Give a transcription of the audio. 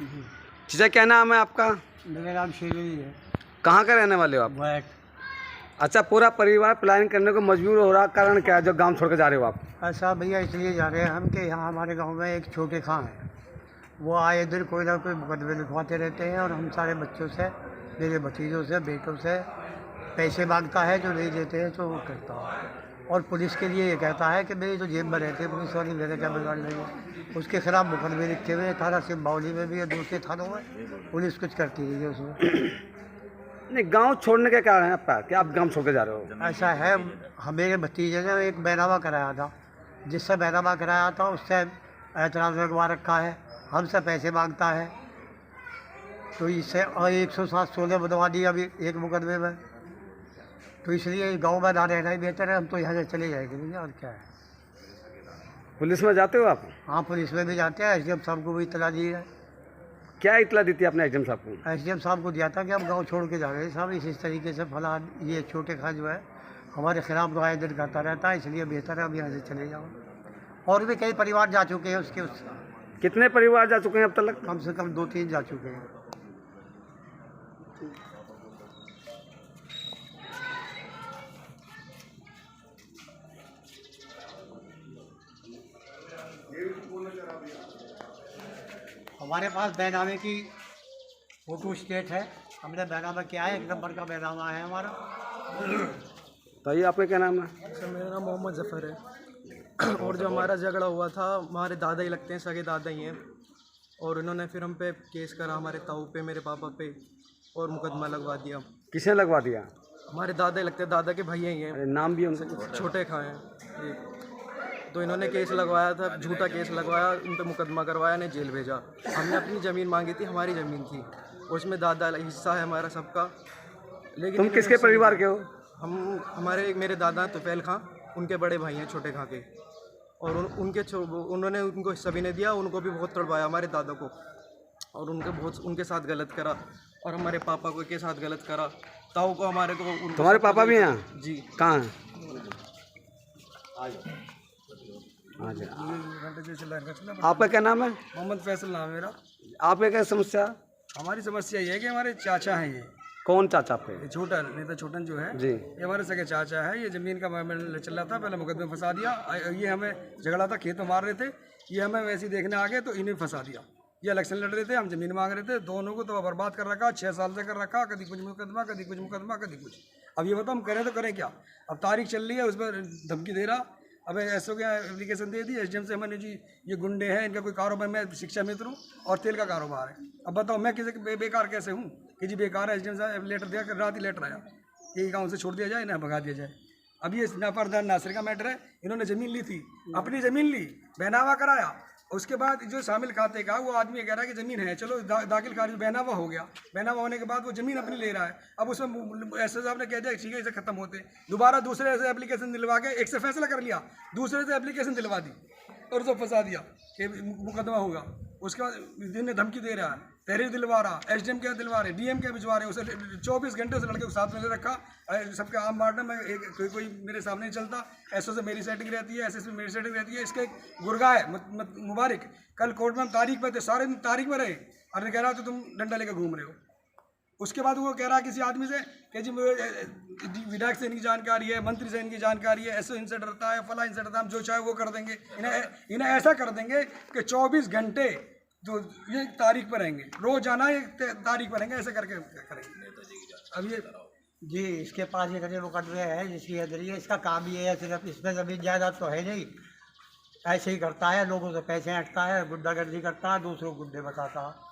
चाचा क्या नाम है आपका? मेरा नाम शेरवी है। कहाँ का रहने वाले हो आप? बैठ। अच्छा, पूरा परिवार प्लानिंग करने को मजबूर हो रहा, कारण क्या है जो गांव छोड़ कर जा रहे हो आप? ऐसा भैया इसलिए जा रहे हैं हम कि यहाँ हमारे गांव में एक छोटे खां है, वो आए दिन कोई ना कोई मुकदमे लिखवाते रहते हैं और हम सारे बच्चों से, मेरे भतीजों से, बेटों से पैसे मांगता है, जो नहीं देते हैं तो वो करता है। और पुलिस के लिए ये कहता है कि मेरी तो जेब में रहते हैं पुलिस वाली, मेरे क्या बिगाड़ लेंगे। उसके खिलाफ मुकदमे लिखे हुए थाना सिंबावली में भी है, दूसरे थानों में पुलिस कुछ करती नहीं है उसमें। नहीं, गांव छोड़ने के कारण है आपका कि आप गांव छोड़ के जा रहे हो? ऐसा है, मेरे भतीजे ने एक बैनामा कराया था, जिससे बैनामा कराया था उससे एतराज़ लगवा रखा है, हमसे पैसे मांगता है, तो इससे 107-16 बनवा दी अभी एक मुकदमे में। तो इसलिए गांव में ना रहना ही बेहतर है, हम तो यहाँ से चले जाएंगे भैया, और क्या है। पुलिस में जाते हो आप? हाँ, पुलिस में भी जाते हैं, एसडीएम साहब को भी इतला दी है। क्या इतला दी थी आपने एसडीएम साहब को? एसडीएम साहब को दिया था कि हम गांव छोड़ के जा रहे हैं साहब, इस तरीके से फला ये छोटे खां जो है हमारे खिलाफ तो आए दिन करता रहता है, इसलिए बेहतर है अब यहाँ से चले जाओ। और भी कई परिवार जा चुके हैं उसके कितने परिवार जा चुके हैं अब तक? कम से कम 2-3 जा चुके हैं। हमारे पास बैनामे की फोटो स्टेट है, हमने बैनामा किया है, 1 नंबर का बैनामा है हमारा। तो ये आपका क्या नाम है? सर मेरा नाम मोहम्मद ज़फ़र है। और जो हमारा झगड़ा हुआ था, हमारे दादा ही लगते हैं, सगे दादा ही हैं, और उन्होंने फिर हम पे केस करा, हमारे ताऊ पे, मेरे पापा पे, और मुकदमा लगवा दिया। किसने लगवा दिया? हमारे दादा ही लगते हैं, दादा के भैया ही हैं। अरे नाम भी उनसे? छोटे खां हैं ये। तो इन्होंने केस लगवाया था, झूठा केस लगवाया, उन पर मुकदमा करवाया, ने जेल भेजा। हमने अपनी ज़मीन मांगी थी, हमारी ज़मीन थी, उसमें दादा हिस्सा है हमारा सबका। लेकिन तुम किसके परिवार के हो? हमारे मेरे दादा तुफैल खां, उनके बड़े भाई हैं छोटे खां के, और उन्होंने उनको हिस्सा भी नहीं दिया, उनको भी बहुत तड़वाया हमारे दादा को, और उनके साथ गलत करा, और हमारे पापा को के साथ गलत करा, ताऊ को हमारे को। तुम्हारे पापा भी हैं? जी। कहाँ हैं? आपका क्या नाम है? मोहम्मद फैसल नाम है मेरा। आपका क्या समस्या? हमारी समस्या ये है कि हमारे चाचा हैं, ये कौन चाचा आपके? छोटन, नेता छोटन जो है जी, ये हमारे सगे चाचा है। ये ज़मीन का मामला चल रहा था, पहले मुकदमे में फंसा दिया। ये हमें झगड़ा था, खेत में मार रहे थे, ये हमें वैसे ही देखने आ गए तो इन्हें फंसा दिया। ये इलेक्शन लड़ रहे थे, हम ज़मीन मांग रहे थे, दोनों को तो बर्बाद कर रखा, 6 साल से कर रखा, कभी कुछ मुकदमा, कभी कुछ मुकदमा, कभी कुछ। अब ये बताओ हम करें तो करें क्या? अब तारीख चल रही है, उस पर धमकी दे रहा। अब ऐसो क्या एप्लीकेशन दे दी एसडीएम से, मैंने जी ये गुंडे हैं, इनका कोई कारोबार, मैं शिक्षा मित्र हूँ और तेल का कारोबार है। अब बताओ मैं किसी बेकार कैसे हूँ कि जी बेकार है। एसडीएम साहब लेटर दिया, रात ही लेटर आया कि गाँव से छोड़ दिया जाए, ना भगा दिया जाए। अब ये नाफरदार नासिर का मैटर है। इन्होंने ज़मीन ली थी, अपनी ज़मीन ली, बैनामा कराया, उसके बाद जो शामिल खाते का वो आदमी कह रहा है कि ज़मीन है, चलो दाखिल खारिज बैनामा हो गया। बैनामा होने के बाद वो ज़मीन अपनी ले रहा है। अब उसमें एसओ साहब ने कह दिया ठीक है इसे ख़त्म होते, दोबारा दूसरे से एप्लीकेशन दिलवा के, एक से फैसला कर लिया, दूसरे से एप्लीकेशन दिलवा दी और उसको फंसा दिया कि मुकदमा होगा। उसके बाद दिन ने धमकी दे रहा है, तहरीर दिलवा रहा, एसडीएम क्या दिलवा रहे, डीएम क्या भिजवा रहे, उसे 24 घंटे उस लड़के को साथ में ले रखा। सबके आम बांटने में कोई मेरे सामने नहीं चलता। एसओ से मेरी सेटिंग रहती है, एसएस में मेरी सेटिंग रहती है। इसके गुरगा है मुबारक, कल कोर्ट में हम तारीख पे थे, सारे दिन तारीख में रहे, और कह रहा तो तुम डंडा लेकर घूम रहे हो। उसके बाद वो कह रहा है किसी आदमी से कि जी विधायक से इनकी जानकारी है, मंत्री से इनकी जानकारी है, एसओ इनसे डरता है, फला इनसे डरता है, हम जो चाहे वो कर देंगे। इन्हें ऐसा कर देंगे कि 24 घंटे तो ये तारीख पर रहेंगे, रोज आना ये तारीख पर रहेंगे, ऐसे करके करेंगे। अब ये जी इसके पास एक मुकदमे है जिसकी है, इसका काम ही है सिर्फ, इसमें ज़मीन जायदाद तो है नहीं, ऐसे ही करता है, लोगों से पैसे हटता है, गुंडागर्दी करता है, दूसरों को गुंडे बताता है।